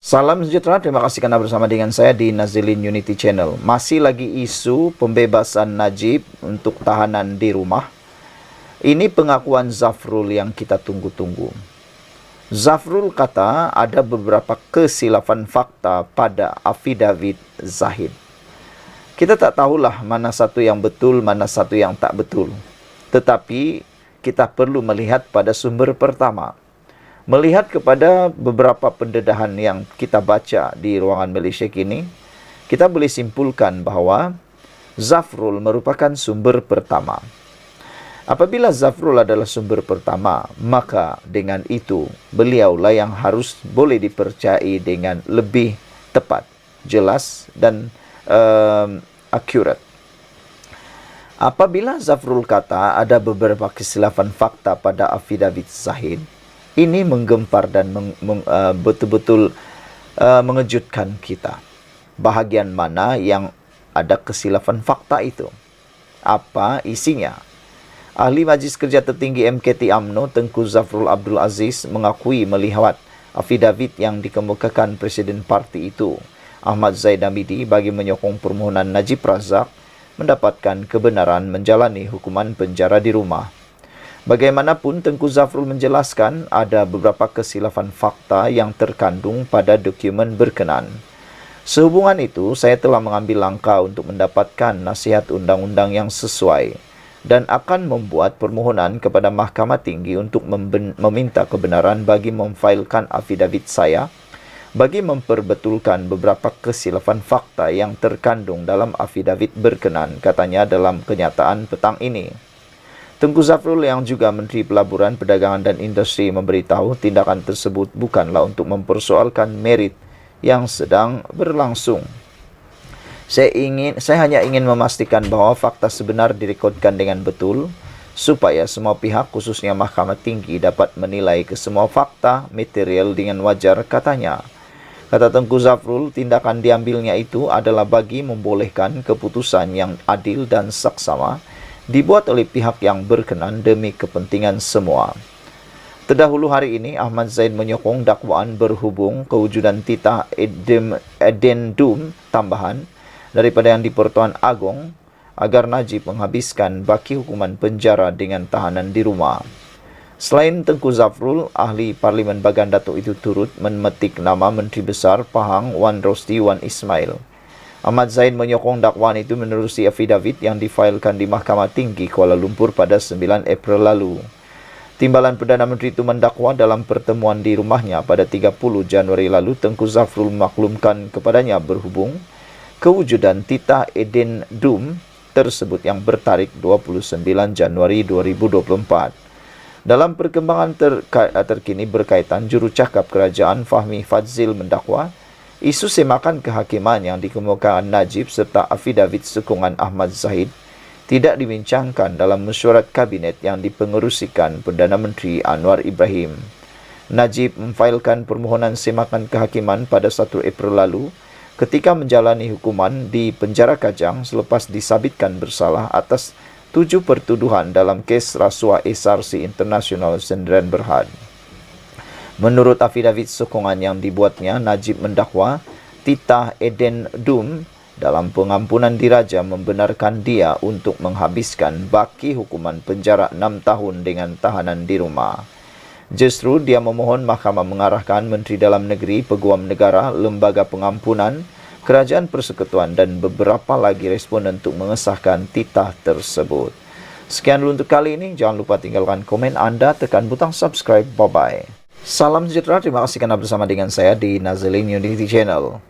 Salam sejahtera, terima kasih karena bersama dengan saya di Nazilin Unity Channel. Masih lagi isu pembebasan Najib untuk tahanan di rumah. Ini pengakuan Zafrul yang kita tunggu-tunggu. Zafrul kata ada beberapa kesilapan fakta pada affidavit Zahid. Kita tak tahulah mana satu yang betul, mana satu yang tak betul. Tetapi kita perlu melihat pada sumber pertama. Melihat kepada beberapa pendedahan yang kita baca di ruangan Malaysia kini, kita boleh simpulkan bahawa Zafrul merupakan sumber pertama. Apabila Zafrul adalah sumber pertama, maka dengan itu beliaulah yang harus boleh dipercayai dengan lebih tepat, jelas dan akurat. Apabila Zafrul kata ada beberapa kesilapan fakta pada affidavit Zahid, ini menggempar dan betul-betul mengejutkan kita. Bahagian mana yang ada kesilapan fakta itu? Apa isinya? Ahli Majlis Kerja Tertinggi MKT UMNO Tengku Zafrul Abdul Aziz mengakui melihat affidavit yang dikemukakan Presiden Parti itu, Ahmad Zaid Hamidi, bagi menyokong permohonan Najib Razak mendapatkan kebenaran menjalani hukuman penjara di rumah. Bagaimanapun, Tengku Zafrul menjelaskan ada beberapa kesilapan fakta yang terkandung pada dokumen berkenan. Sehubungan itu, saya telah mengambil langkah untuk mendapatkan nasihat undang-undang yang sesuai dan akan membuat permohonan kepada Mahkamah Tinggi untuk meminta kebenaran bagi memfailkan affidavit saya bagi memperbetulkan beberapa kesilapan fakta yang terkandung dalam affidavit berkenan, katanya dalam kenyataan petang ini. Tengku Zafrul yang juga Menteri Pelaburan, Perdagangan dan Industri memberitahu tindakan tersebut bukanlah untuk mempersoalkan merit yang sedang berlangsung. Saya hanya ingin memastikan bahawa fakta sebenar direkodkan dengan betul supaya semua pihak, khususnya Mahkamah Tinggi, dapat menilai kesemua fakta material dengan wajar, katanya. Kata Tengku Zafrul, tindakan diambilnya itu adalah bagi membolehkan keputusan yang adil dan saksama dibuat oleh pihak yang berkenan demi kepentingan semua. Terdahulu hari ini, Ahmad Zaid menyokong dakwaan berhubung kewujudan titah addendum tambahan daripada Yang di-Pertuan Agong agar Najib menghabiskan baki hukuman penjara dengan tahanan di rumah. Selain Tengku Zafrul, ahli Parlimen Bagan Datuk itu turut memetik nama Menteri Besar Pahang Wan Rosli Wan Ismail. Ahmad Zaid menyokong dakwaan itu menerusi affidavit yang difailkan di Mahkamah Tinggi Kuala Lumpur pada 9 April lalu. Timbalan Perdana Menteri itu mendakwa dalam pertemuan di rumahnya pada 30 Januari lalu, Tengku Zafrul memaklumkan kepadanya berhubung kewujudan titah addendum tersebut yang bertarikh 29 Januari 2024. Dalam perkembangan terkini berkaitan, jurucakap kerajaan Fahmi Fadzil mendakwa isu semakan kehakiman yang dikemukakan Najib serta affidavit sokongan Ahmad Zahid tidak dibincangkan dalam mesyuarat kabinet yang dipengerusikan Perdana Menteri Anwar Ibrahim. Najib memfailkan permohonan semakan kehakiman pada 1 April lalu ketika menjalani hukuman di penjara Kajang selepas disabitkan bersalah atas 7 pertuduhan dalam kes rasuah SRC International Sdn Bhd. Menurut affidavit sokongan yang dibuatnya, Najib mendakwa titah addendum dalam pengampunan diraja membenarkan dia untuk menghabiskan baki hukuman penjara 6 tahun dengan tahanan di rumah. Justru dia memohon mahkamah mengarahkan Menteri Dalam Negeri, Peguam Negara, Lembaga Pengampunan, Kerajaan Persekutuan dan beberapa lagi responden untuk mengesahkan titah tersebut. Sekian dulu untuk kali ini. Jangan lupa tinggalkan komen anda, tekan butang subscribe. Bye-bye. Salam sejahtera, terima kasih karena bersama dengan saya di Nazilin Unity Channel.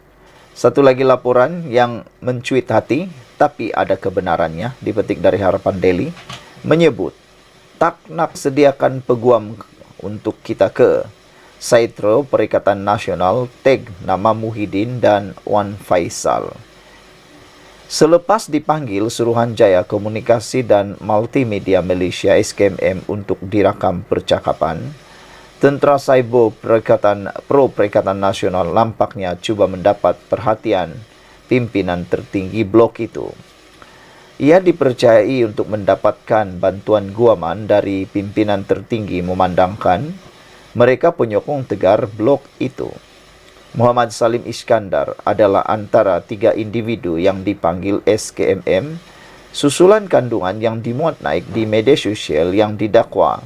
Satu lagi laporan yang mencuit hati, tapi ada kebenarannya, dipetik dari Harapan Daily, menyebut, tak nak sediakan peguam untuk kita ke Saitro Perikatan Nasional, tag nama Muhyiddin dan Wan Faisal. Selepas dipanggil Suruhanjaya Komunikasi dan Multimedia Malaysia SKMM untuk dirakam percakapan, Tentera Cyber Pro Perikatan Nasional nampaknya cuba mendapat perhatian pimpinan tertinggi blok itu. Ia dipercayai untuk mendapatkan bantuan guaman dari pimpinan tertinggi memandangkan mereka penyokong tegar blok itu. Muhammad Salim Iskandar adalah antara 3 individu yang dipanggil SKMM susulan kandungan yang dimuat naik di media sosial yang didakwa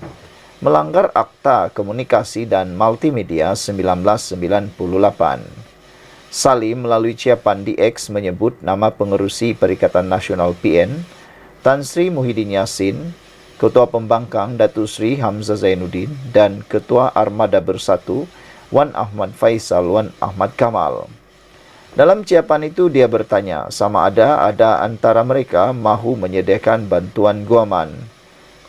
melanggar Akta Komunikasi dan Multimedia 1998. Salim melalui ciapan di X menyebut nama pengerusi Perikatan Nasional PN, Tan Sri Muhyiddin Yassin, Ketua Pembangkang Datuk Sri Hamzah Zainuddin dan Ketua Armada Bersatu Wan Ahmad Faisal Wan Ahmad Kamal. Dalam ciapan itu dia bertanya sama ada antara mereka mahu menyediakan bantuan guaman.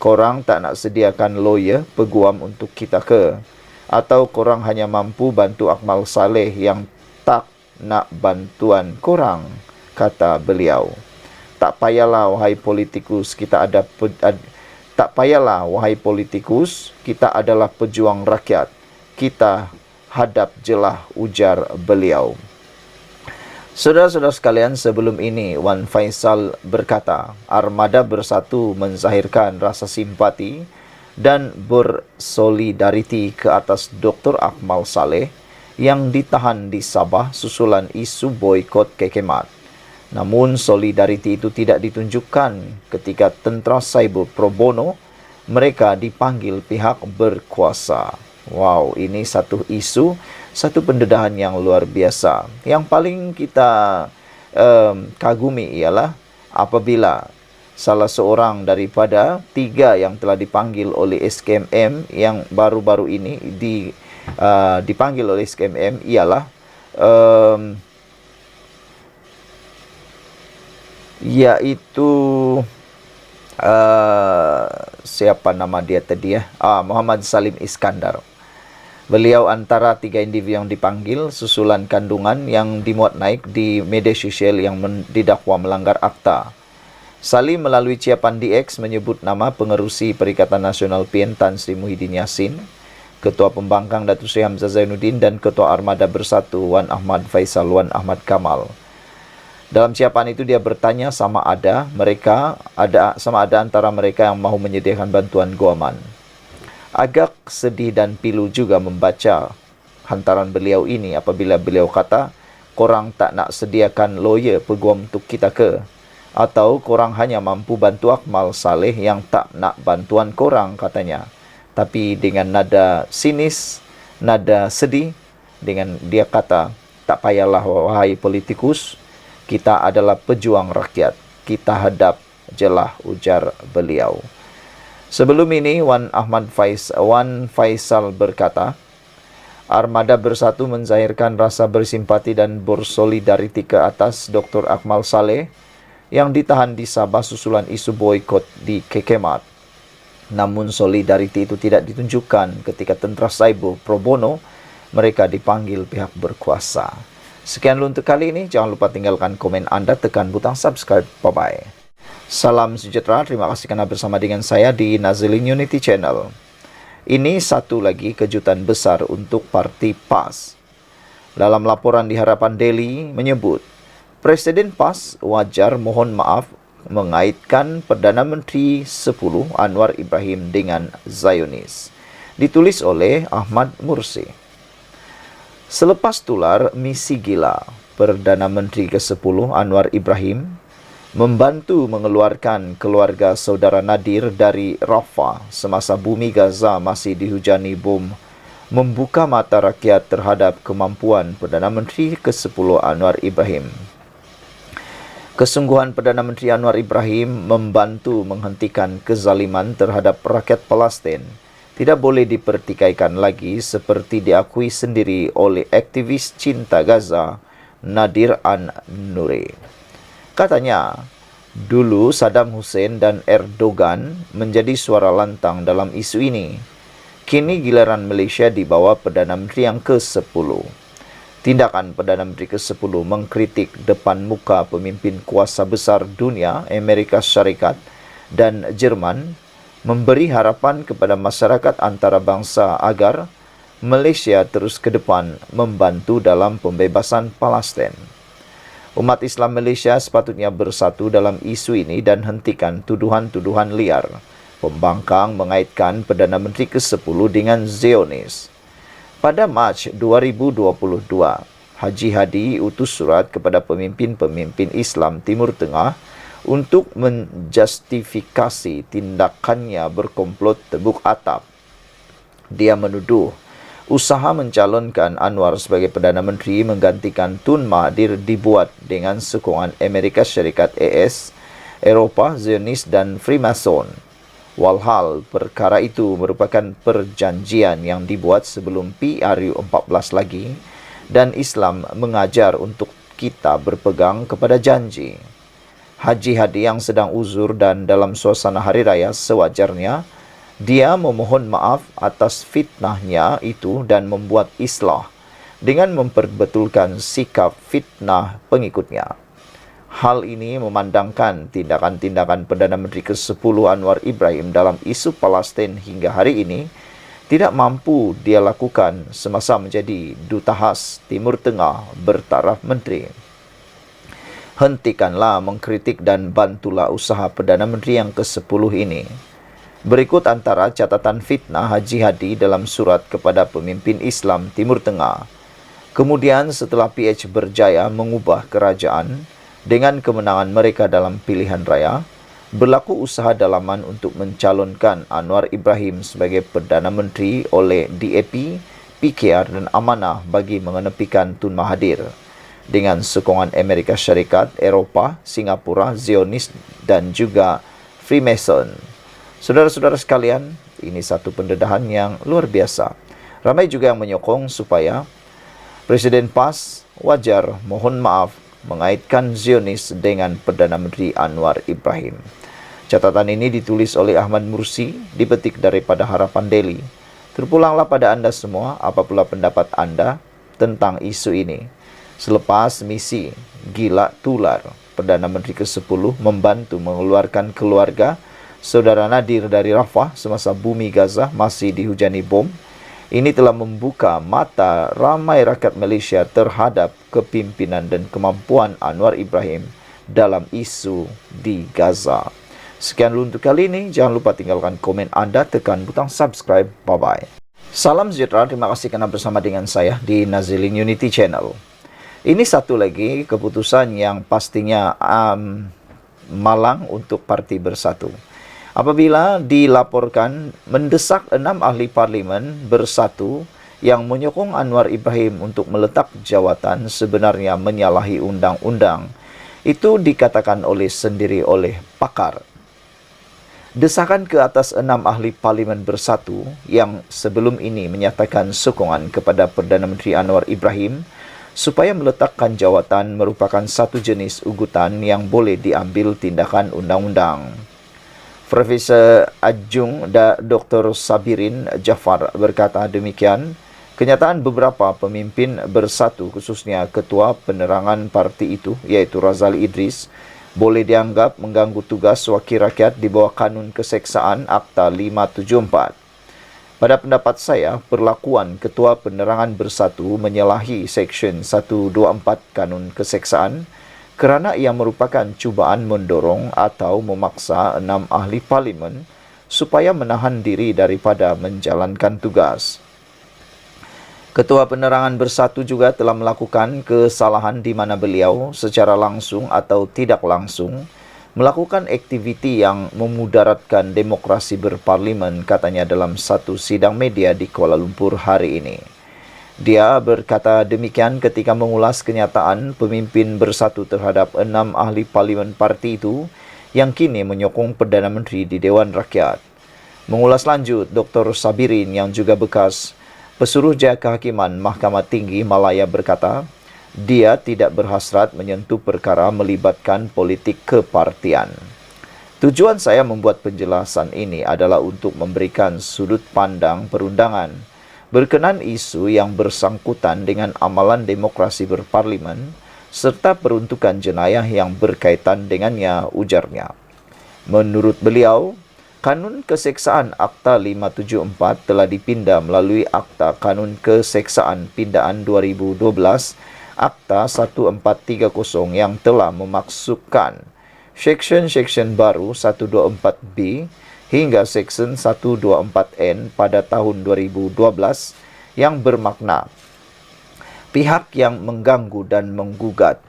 Korang tak nak sediakan lawyer peguam untuk kita ke? Atau korang hanya mampu bantu Akmal Saleh yang tak nak bantuan korang? Kata beliau. Tak payahlah wahai politikus, kita adalah pejuang rakyat. Kita hadap jelah, ujar beliau. Saudara-saudara sekalian, sebelum ini Wan Faisal berkata, Armada Bersatu menzahirkan rasa simpati dan bersolidariti ke atas Dr. Akmal Saleh yang ditahan di Sabah susulan isu boikot kekemat. Namun solidariti itu tidak ditunjukkan ketika tentera cyber pro bono mereka dipanggil pihak berkuasa. Wow, ini satu isu, satu pendedahan yang luar biasa. Yang paling kita kagumi ialah apabila salah seorang daripada 3 yang telah dipanggil oleh SKMM yang baru-baru ini dipanggil oleh SKMM ialah yaitu siapa nama dia tadi ya? Muhammad Salim Iskandar. Beliau antara 3 individu yang dipanggil susulan kandungan yang dimuat naik di media sosial yang didakwa melanggar akta. Salim melalui ciapan di X menyebut nama pengerusi Perikatan Nasional PN Tan Sri Muhyiddin Yassin, Ketua Pembangkang Datuk Sri Hamzah Zainuddin dan Ketua Armada Bersatu Wan Ahmad Faisal Wan Ahmad Kamal. Dalam ciapan itu dia bertanya sama ada antara mereka yang mahu menyediakan bantuan guaman. Agak sedih dan pilu juga membaca hantaran beliau ini apabila beliau kata, korang tak nak sediakan lawyer peguam untuk kita ke? Atau korang hanya mampu bantu Akmal Saleh yang tak nak bantuan korang, katanya. Tapi dengan nada sinis, nada sedih, dengan dia kata, tak payahlah wahai politikus, kita adalah pejuang rakyat, kita hadap jelah, ujar beliau. Sebelum ini, Wan Faisal berkata, Armada Bersatu menzahirkan rasa bersimpati dan bersolidariti ke atas Dr. Akmal Saleh yang ditahan di Sabah susulan isu boikot di kekemat. Namun solidariti itu tidak ditunjukkan ketika tentera cyber pro bono mereka dipanggil pihak berkuasa. Sekian dulu untuk kali ini. Jangan lupa tinggalkan komen Anda, tekan butang subscribe. Bye-bye. Salam sejahtera, terima kasih karena bersama dengan saya di Nazilin Unity Channel. Ini satu lagi kejutan besar untuk Parti PAS. Dalam laporan di Harapan Daily menyebut, Presiden PAS wajar mohon maaf mengaitkan Perdana Menteri 10 Anwar Ibrahim dengan Zionis. Ditulis oleh Ahmad Mursi. Selepas tular misi gila, Perdana Menteri ke-10 Anwar Ibrahim membantu mengeluarkan keluarga saudara Nadir dari Rafah semasa bumi Gaza masih dihujani bom, membuka mata rakyat terhadap kemampuan Perdana Menteri ke-10 Anwar Ibrahim. Kesungguhan Perdana Menteri Anwar Ibrahim membantu menghentikan kezaliman terhadap rakyat Palestin tidak boleh dipertikaikan lagi seperti diakui sendiri oleh aktivis cinta Gaza Nadir An-Nuri. Katanya, dulu Saddam Hussein dan Erdogan menjadi suara lantang dalam isu ini. Kini giliran Malaysia di bawah Perdana Menteri yang ke-10. Tindakan Perdana Menteri ke-10 mengkritik depan muka pemimpin kuasa besar dunia, Amerika Syarikat dan Jerman, memberi harapan kepada masyarakat antarabangsa agar Malaysia terus ke depan membantu dalam pembebasan Palestin. Umat Islam Malaysia sepatutnya bersatu dalam isu ini dan hentikan tuduhan-tuduhan liar. Pembangkang mengaitkan Perdana Menteri ke-10 dengan Zionis. Pada Mac 2022, Haji Hadi utus surat kepada pemimpin-pemimpin Islam Timur Tengah untuk menjustifikasi tindakannya berkomplot tebuk atap. Dia menuduh usaha mencalonkan Anwar sebagai Perdana Menteri menggantikan Tun Mahathir dibuat dengan sokongan Amerika Syarikat AS, Eropah, Zionis dan Freemason. Walhal perkara itu merupakan perjanjian yang dibuat sebelum PRU 14 lagi dan Islam mengajar untuk kita berpegang kepada janji. Haji Hadi yang sedang uzur dan dalam suasana hari raya sewajarnya, dia memohon maaf atas fitnahnya itu dan membuat islah dengan memperbetulkan sikap fitnah pengikutnya. Hal ini memandangkan tindakan-tindakan Perdana Menteri ke-10 Anwar Ibrahim dalam isu Palestin hingga hari ini tidak mampu dia lakukan semasa menjadi duta khas Timur Tengah bertaraf menteri. Hentikanlah mengkritik dan bantulah usaha Perdana Menteri yang ke-10 ini. Berikut antara catatan fitnah Haji Hadi dalam surat kepada pemimpin Islam Timur Tengah. Kemudian setelah PH berjaya mengubah kerajaan dengan kemenangan mereka dalam pilihan raya, berlaku usaha dalaman untuk mencalonkan Anwar Ibrahim sebagai Perdana Menteri oleh DAP, PKR dan Amanah bagi mengenepikan Tun Mahathir dengan sokongan Amerika Syarikat, Eropah, Singapura, Zionis dan juga Freemason. Saudara-saudara sekalian, ini satu pendedahan yang luar biasa. Ramai juga yang menyokong supaya Presiden PAS wajar mohon maaf mengaitkan Zionis dengan Perdana Menteri Anwar Ibrahim. Catatan ini ditulis oleh Ahmad Mursi, dipetik daripada Harapan Daily. Terpulanglah pada Anda semua, apa pula pendapat Anda tentang isu ini. Selepas misi gila tular, Perdana Menteri ke-10 membantu mengeluarkan keluarga Saudara Nadir dari Rafah semasa bumi Gaza masih dihujani bom. Ini telah membuka mata ramai rakyat Malaysia terhadap kepimpinan dan kemampuan Anwar Ibrahim dalam isu di Gaza. Sekian dulu untuk kali ini. Jangan lupa tinggalkan komen Anda, tekan butang subscribe. Bye-bye. Salam sejahtera, terima kasih karena bersama dengan saya di Nazilin Unity Channel. Ini satu lagi keputusan yang pastinya malang untuk Parti Bersatu. Apabila dilaporkan mendesak 6 ahli parlimen bersatu yang menyokong Anwar Ibrahim untuk meletak jawatan sebenarnya menyalahi undang-undang. Itu dikatakan sendiri oleh pakar. Desakan ke atas 6 ahli parlimen bersatu yang sebelum ini menyatakan sokongan kepada Perdana Menteri Anwar Ibrahim supaya meletakkan jawatan merupakan satu jenis ugutan yang boleh diambil tindakan undang-undang. Profesor Adjung Dr. Sabirin Jafar berkata demikian, kenyataan beberapa pemimpin bersatu khususnya Ketua Penerangan parti itu iaitu Razali Idris boleh dianggap mengganggu tugas wakil rakyat di bawah kanun keseksaan Akta 574. Pada pendapat saya, perlakuan Ketua Penerangan Bersatu menyalahi Seksyen 124 Kanun Keseksaan kerana ia merupakan cubaan mendorong atau memaksa 6 ahli parlimen supaya menahan diri daripada menjalankan tugas. Ketua Penerangan Bersatu juga telah melakukan kesalahan di mana beliau secara langsung atau tidak langsung melakukan aktiviti yang memudaratkan demokrasi berparlimen, katanya dalam satu sidang media di Kuala Lumpur hari ini. Dia berkata demikian ketika mengulas kenyataan pemimpin bersatu terhadap 6 ahli parlimen parti itu yang kini menyokong Perdana Menteri di Dewan Rakyat. Mengulas lanjut, Dr. Sabirin yang juga bekas Pesuruhjaya Kehakiman Mahkamah Tinggi Malaya berkata, dia tidak berhasrat menyentuh perkara melibatkan politik kepartian. Tujuan saya membuat penjelasan ini adalah untuk memberikan sudut pandang perundangan berkenaan isu yang bersangkutan dengan amalan demokrasi berparlimen serta peruntukan jenayah yang berkaitan dengannya, ujarnya. Menurut beliau, Kanun Keseksaan Akta 574 telah dipindah melalui Akta Kanun Keseksaan Pindaan 2012 Akta 1430 yang telah memasukkan seksyen-seksyen baru 124B hingga Seksyen 124N pada tahun 2012 yang bermakna pihak yang mengganggu dan mengugut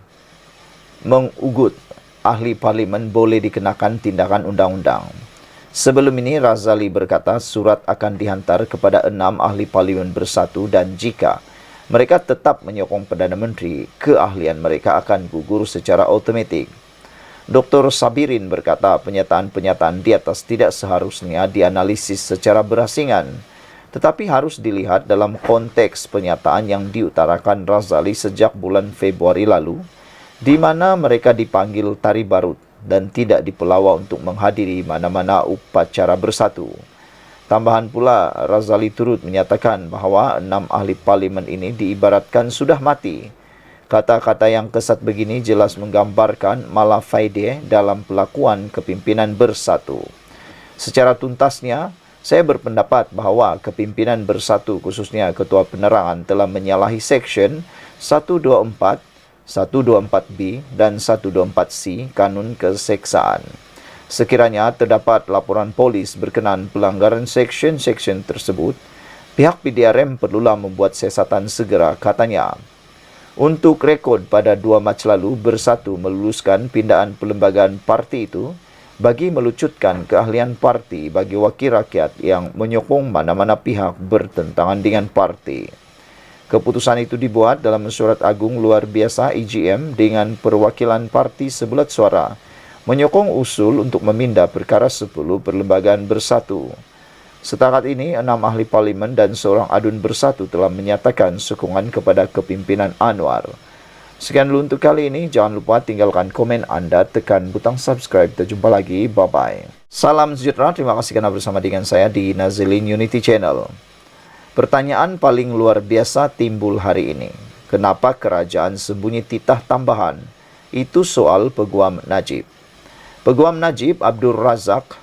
ahli parlimen boleh dikenakan tindakan undang-undang. Sebelum ini, Razali berkata surat akan dihantar kepada 6 ahli parlimen bersatu dan jika mereka tetap menyokong Perdana Menteri, keahlian mereka akan gugur secara automatik. Dr. Sabirin berkata pernyataan-pernyataan di atas tidak seharusnya dianalisis secara berasingan, tetapi harus dilihat dalam konteks pernyataan yang diutarakan Razali sejak bulan Februari lalu, di mana mereka dipanggil tari barut dan tidak dipelawa untuk menghadiri mana-mana upacara bersatu. Tambahan pula, Razali turut menyatakan bahawa 6 ahli parlimen ini diibaratkan sudah mati. Kata-kata yang kesat begini jelas menggambarkan malafaide dalam pelakuan kepimpinan bersatu. Secara tuntasnya, saya berpendapat bahawa kepimpinan bersatu khususnya Ketua Penerangan telah menyalahi Seksyen 124, 124B dan 124C Kanun Keseksaan. Sekiranya terdapat laporan polis berkenaan pelanggaran seksyen-seksyen tersebut, pihak PDRM perlulah membuat siasatan segera, katanya. Untuk rekod, pada 2 Mac lalu, Bersatu meluluskan pindaan perlembagaan parti itu bagi melucutkan keahlian parti bagi wakil rakyat yang menyokong mana-mana pihak bertentangan dengan parti. Keputusan itu dibuat dalam Mesyuarat Agung Luar Biasa EGM dengan perwakilan parti sebulat suara menyokong usul untuk meminda perkara 10 perlembagaan bersatu. Setakat ini, 6 ahli parlimen dan seorang adun bersatu telah menyatakan sokongan kepada kepimpinan Anwar. Sekian dulu untuk kali ini. Jangan lupa tinggalkan komen anda, tekan butang subscribe. Kita jumpa lagi. Bye-bye. Salam sejahtera. Terima kasih kerana bersama dengan saya di Nazilin Unity Channel. Pertanyaan paling luar biasa timbul hari ini. Kenapa kerajaan sembunyi titah tambahan? Itu soal Peguam Najib. Peguam Najib Abdul Razak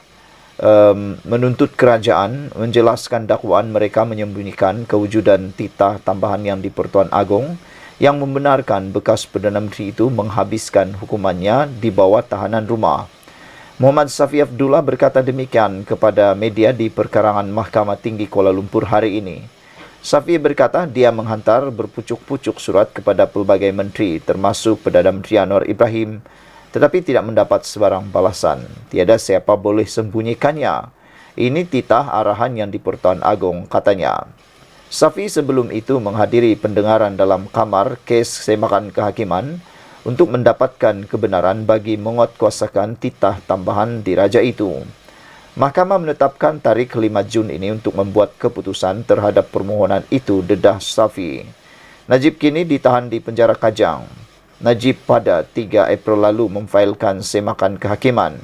menuntut kerajaan menjelaskan dakwaan mereka menyembunyikan kewujudan titah tambahan yang di Pertuan Agong yang membenarkan bekas Perdana Menteri itu menghabiskan hukumannya di bawah tahanan rumah. Muhammad Safi Abdullah berkata demikian kepada media di perkarangan Mahkamah Tinggi Kuala Lumpur hari ini. Safi berkata dia menghantar berpucuk-pucuk surat kepada pelbagai menteri termasuk Perdana Menteri Anwar Ibrahim tetapi tidak mendapat sebarang balasan. Tiada siapa boleh sembunyikannya. Ini titah arahan yang di Pertuan Agong, katanya. Safi sebelum itu menghadiri pendengaran dalam kamar kes semakan kehakiman untuk mendapatkan kebenaran bagi menguatkuasakan titah tambahan diraja itu. Mahkamah menetapkan tarikh 5 Jun ini untuk membuat keputusan terhadap permohonan itu, dedah Safi. Najib kini ditahan di penjara Kajang. Najib pada 3 April lalu memfailkan semakan kehakiman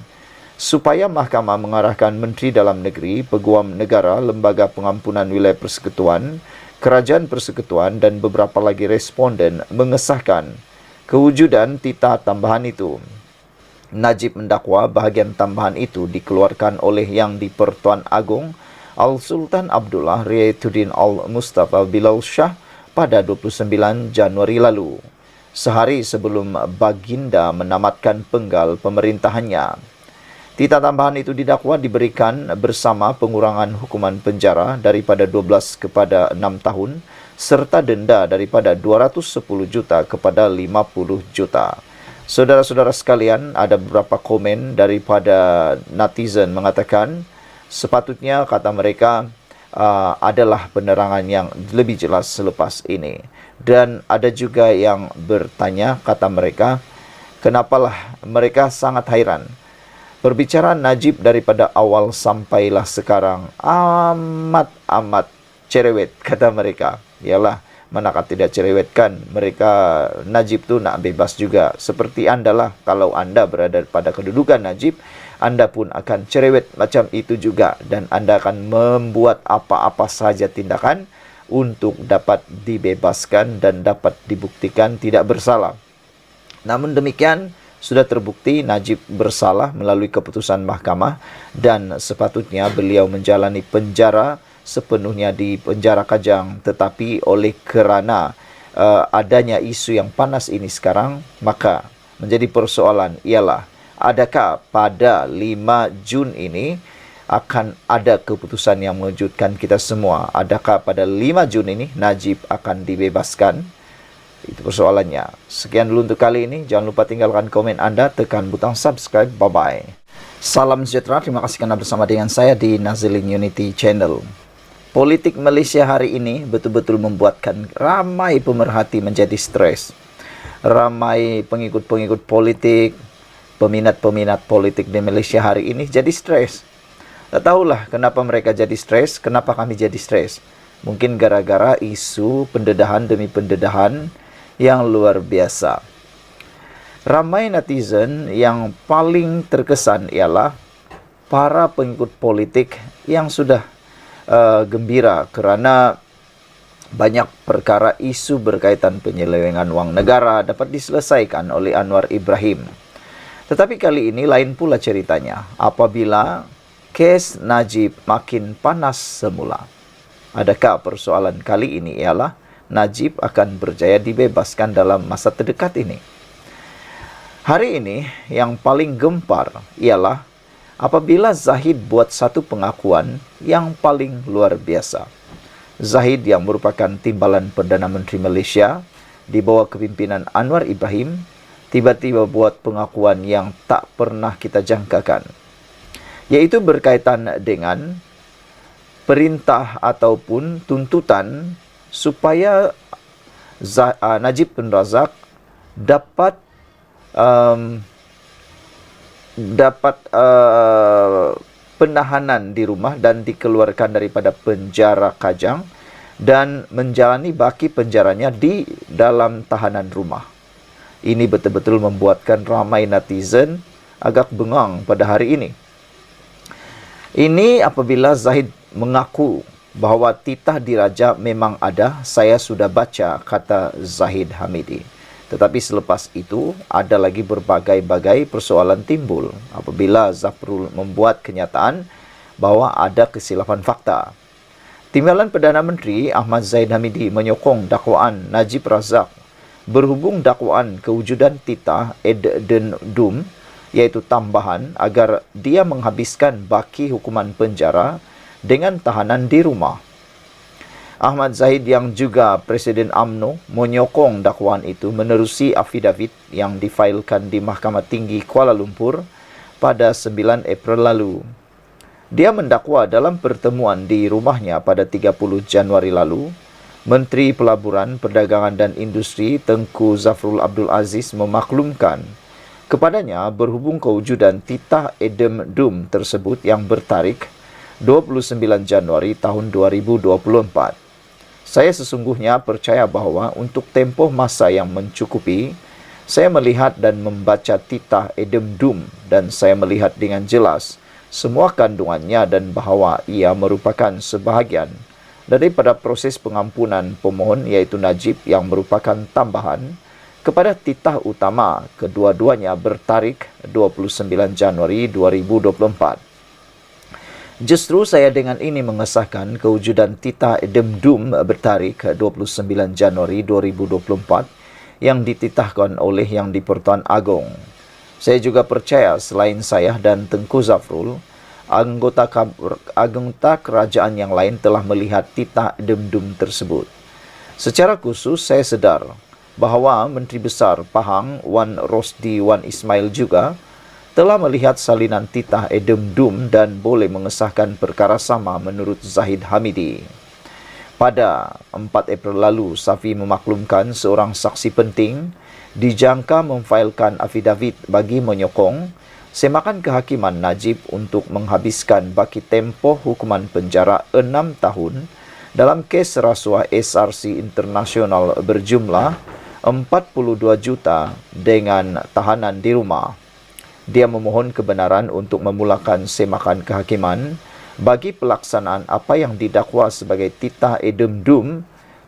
supaya mahkamah mengarahkan Menteri Dalam Negeri, Peguam Negara, Lembaga Pengampunan Wilayah Persekutuan, Kerajaan Persekutuan dan beberapa lagi responden mengesahkan kewujudan titah tambahan itu. Najib mendakwa bahagian tambahan itu dikeluarkan oleh Yang di Pertuan Agong Al-Sultan Abdullah Riayatuddin Al-Mustafa Bilal Shah pada 29 Januari lalu, sehari sebelum Baginda menamatkan penggal pemerintahannya. Titah tambahan itu didakwa diberikan bersama pengurangan hukuman penjara daripada 12 kepada 6 tahun serta denda daripada 210 juta kepada 50 juta. Saudara-saudara sekalian, ada beberapa komen daripada netizen mengatakan sepatutnya, kata mereka, adalah penerangan yang lebih jelas selepas ini. Dan ada juga yang bertanya, kata mereka, kenapalah mereka sangat hairan. Perbicaraan Najib daripada awal sampailah sekarang amat cerewet, kata mereka. Yalah, manakah tidak cerewet kan? Mereka, Najib tu nak bebas juga. Seperti anda lah, kalau anda berada pada kedudukan Najib, anda pun akan cerewet macam itu juga. Dan anda akan membuat apa-apa sahaja tindakan untuk dapat dibebaskan dan dapat dibuktikan tidak bersalah. Namun demikian, sudah terbukti Najib bersalah melalui keputusan mahkamah dan sepatutnya beliau menjalani penjara sepenuhnya di penjara Kajang. Tetapi oleh kerana adanya isu yang panas ini sekarang, maka menjadi persoalan ialah adakah pada 5 Jun ini akan ada keputusan yang mengejutkan kita semua? Adakah pada 5 Jun ini Najib akan dibebaskan? Itu persoalannya. Sekian dulu untuk kali ini. Jangan lupa tinggalkan komen Anda, tekan butang subscribe. Bye-bye. Salam sejahtera, terima kasih karena bersama dengan saya di Nazilin Unity Channel. Politik Malaysia hari ini betul-betul membuatkan ramai pemerhati menjadi stres. Ramai pengikut-pengikut politik, peminat-peminat politik di Malaysia hari ini jadi stres. Tak tahulah kenapa mereka jadi stres, kenapa kami jadi stres. Mungkin gara-gara isu pendedahan demi pendedahan yang luar biasa. Ramai netizen yang paling terkesan ialah para pengikut politik yang sudah gembira kerana banyak perkara isu berkaitan penyelewengan wang negara dapat diselesaikan oleh Anwar Ibrahim. Tetapi kali ini lain pula ceritanya apabila kes Najib makin panas semula. Adakah persoalan kali ini ialah Najib akan berjaya dibebaskan dalam masa terdekat ini? Hari ini yang paling gempar ialah apabila Zahid buat satu pengakuan yang paling luar biasa. Zahid yang merupakan timbalan Perdana Menteri Malaysia di bawah kepimpinan Anwar Ibrahim tiba-tiba buat pengakuan yang tak pernah kita jangkakan, yaitu berkaitan dengan perintah ataupun tuntutan supaya Najib bin Razak dapat penahanan di rumah dan dikeluarkan daripada penjara Kajang dan menjalani baki penjaranya di dalam tahanan rumah. Ini betul-betul membuatkan ramai netizen agak bengang pada hari ini. Ini apabila Zahid mengaku bahawa titah diraja memang ada, saya sudah baca, kata Zahid Hamidi. Tetapi selepas itu, ada lagi berbagai-bagai persoalan timbul apabila Zafrul membuat kenyataan bahawa ada kesilapan fakta. Timbalan Perdana Menteri Ahmad Zahid Hamidi menyokong dakwaan Najib Razak berhubung dakwaan kewujudan titah addendum, iaitu tambahan agar dia menghabiskan baki hukuman penjara dengan tahanan di rumah. Ahmad Zahid yang juga Presiden UMNO menyokong dakwaan itu menerusi afidavit yang difailkan di Mahkamah Tinggi Kuala Lumpur pada 9 April lalu. Dia mendakwa dalam pertemuan di rumahnya pada 30 Januari lalu, Menteri Pelaburan, Perdagangan dan Industri Tengku Zafrul Abdul Aziz memaklumkan kepadanya berhubung kewujudan titah addendum tersebut yang bertarikh 29 Januari tahun 2024. Saya sesungguhnya percaya bahawa untuk tempoh masa yang mencukupi, saya melihat dan membaca titah addendum dan saya melihat dengan jelas semua kandungannya dan bahawa ia merupakan sebahagian daripada proses pengampunan pemohon iaitu Najib yang merupakan tambahan kepada titah utama kedua-duanya bertarikh 29 Januari 2024. Justru saya dengan ini mengesahkan kewujudan titah addendum bertarikh 29 Januari 2024 yang dititahkan oleh Yang di-Pertuan Agong. Saya juga percaya selain saya dan Tengku Zafrul, anggota kerajaan yang lain telah melihat titah addendum tersebut. Secara khusus saya sedar bahawa Menteri Besar Pahang Wan Rosdi Wan Ismail juga telah melihat salinan titah addendum dan boleh mengesahkan perkara sama menurut Zahid Hamidi. Pada 4 April lalu, Safi memaklumkan seorang saksi penting dijangka memfailkan afidavit bagi menyokong semakan kehakiman Najib untuk menghabiskan baki tempoh hukuman penjara 6 tahun dalam kes rasuah SRC Internasional berjumlah 42 juta dengan tahanan di rumah. Dia memohon kebenaran untuk memulakan semakan kehakiman bagi pelaksanaan apa yang didakwa sebagai titah addendum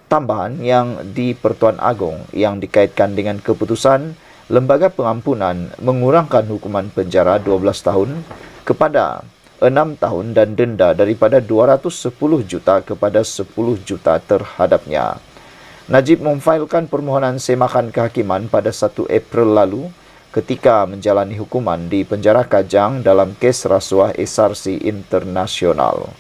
tambahan yang di Pertuan Agong yang dikaitkan dengan keputusan Lembaga Pengampunan mengurangkan hukuman penjara 12 tahun kepada 6 tahun dan denda daripada 210 juta kepada 10 juta terhadapnya. Najib memfailkan permohonan semakan kehakiman pada 1 April lalu ketika menjalani hukuman di penjara Kajang dalam kes rasuah SRC Internasional.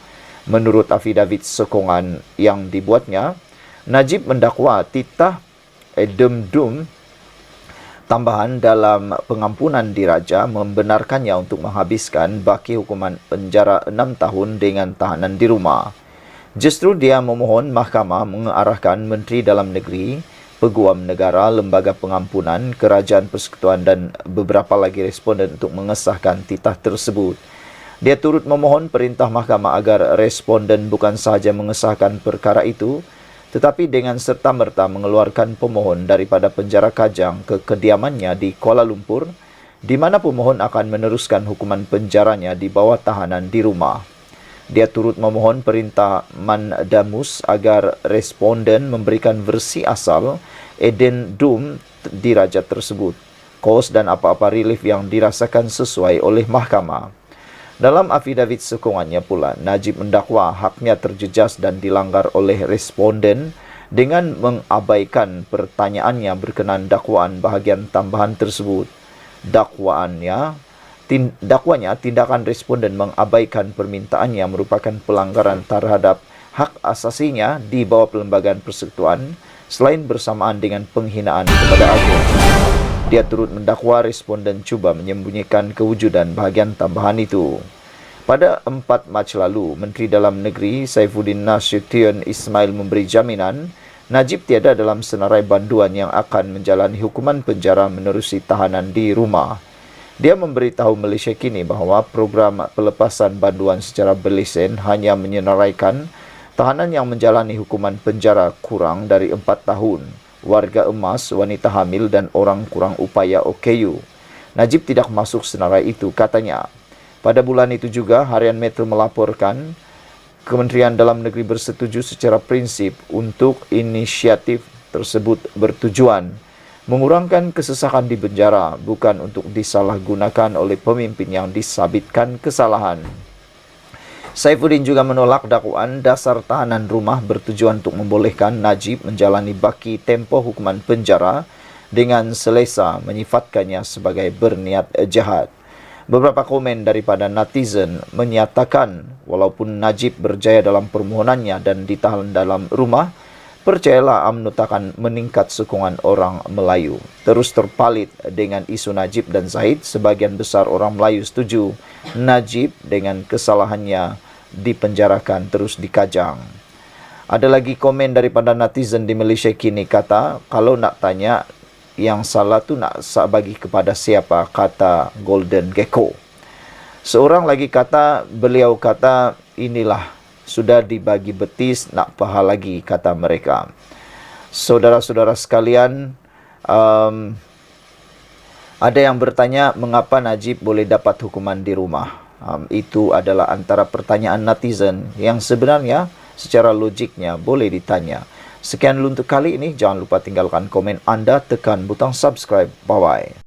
Menurut afidavit sokongan yang dibuatnya, Najib mendakwa titah Edemdum tambahan dalam pengampunan diraja membenarkannya untuk menghabiskan baki hukuman penjara 6 tahun dengan tahanan di rumah. Justru dia memohon mahkamah mengarahkan Menteri Dalam Negeri, Peguam Negara, Lembaga Pengampunan, Kerajaan Persekutuan dan beberapa lagi responden untuk mengesahkan titah tersebut. Dia turut memohon perintah mahkamah agar responden bukan sahaja mengesahkan perkara itu, tetapi dengan serta-merta mengeluarkan pemohon daripada penjara Kajang ke kediamannya di Kuala Lumpur, di mana pemohon akan meneruskan hukuman penjaranya di bawah tahanan di rumah. Dia turut memohon perintah Mandamus agar responden memberikan versi asal edendum diraja tersebut, kos dan apa-apa relief yang dirasakan sesuai oleh mahkamah. Dalam afidavit sokongannya pula, Najib mendakwa haknya terjejas dan dilanggar oleh responden dengan mengabaikan pertanyaannya berkenaan dakwaan bahagian tambahan tersebut. Dakwanya tindakan responden mengabaikan permintaannya merupakan pelanggaran terhadap hak asasinya di bawah Perlembagaan Persekutuan, selain bersamaan dengan penghinaan kepada agama. Dia turut mendakwa responden cuba menyembunyikan kewujudan bahagian tambahan itu. Pada 4 Mac lalu, Menteri Dalam Negeri Saifuddin Nasution Ismail memberi jaminan Najib tiada dalam senarai banduan yang akan menjalani hukuman penjara menerusi tahanan di rumah. Dia memberitahu Malaysia Kini bahawa program pelepasan banduan secara berlesen hanya menyenaraikan tahanan yang menjalani hukuman penjara kurang dari 4 tahun, warga emas, wanita hamil dan orang kurang upaya OKU. Najib tidak masuk senarai itu, katanya. Pada bulan itu juga, Harian Metro melaporkan Kementerian Dalam Negeri bersetuju secara prinsip untuk inisiatif tersebut bertujuan mengurangkan kesesakan di penjara, bukan untuk disalahgunakan oleh pemimpin yang disabitkan kesalahan. Saifuddin juga menolak dakwaan dasar tahanan rumah bertujuan untuk membolehkan Najib menjalani baki tempoh hukuman penjara dengan selesa, menyifatkannya sebagai berniat jahat. Beberapa komen daripada netizen menyatakan walaupun Najib berjaya dalam permohonannya dan ditahan dalam rumah, percayalah UMNO takkan meningkat sokongan orang Melayu. Terus terpalit dengan isu Najib dan Zahid, sebagian besar orang Melayu setuju Najib dengan kesalahannya dipenjarakan terus di Kajang. Ada lagi komen daripada netizen di Malaysia Kini kata, kalau nak tanya yang salah tu nak bagi kepada siapa, kata Golden Gecko. Seorang lagi kata, beliau kata inilah sudah dibagi betis, nak paha lagi, kata mereka. Saudara-saudara sekalian, ada yang bertanya mengapa Najib boleh dapat hukuman di rumah. Itu adalah antara pertanyaan netizen yang sebenarnya secara logiknya boleh ditanya. Sekian dulu untuk kali ini. Jangan lupa tinggalkan komen anda, tekan butang subscribe. Bye-bye.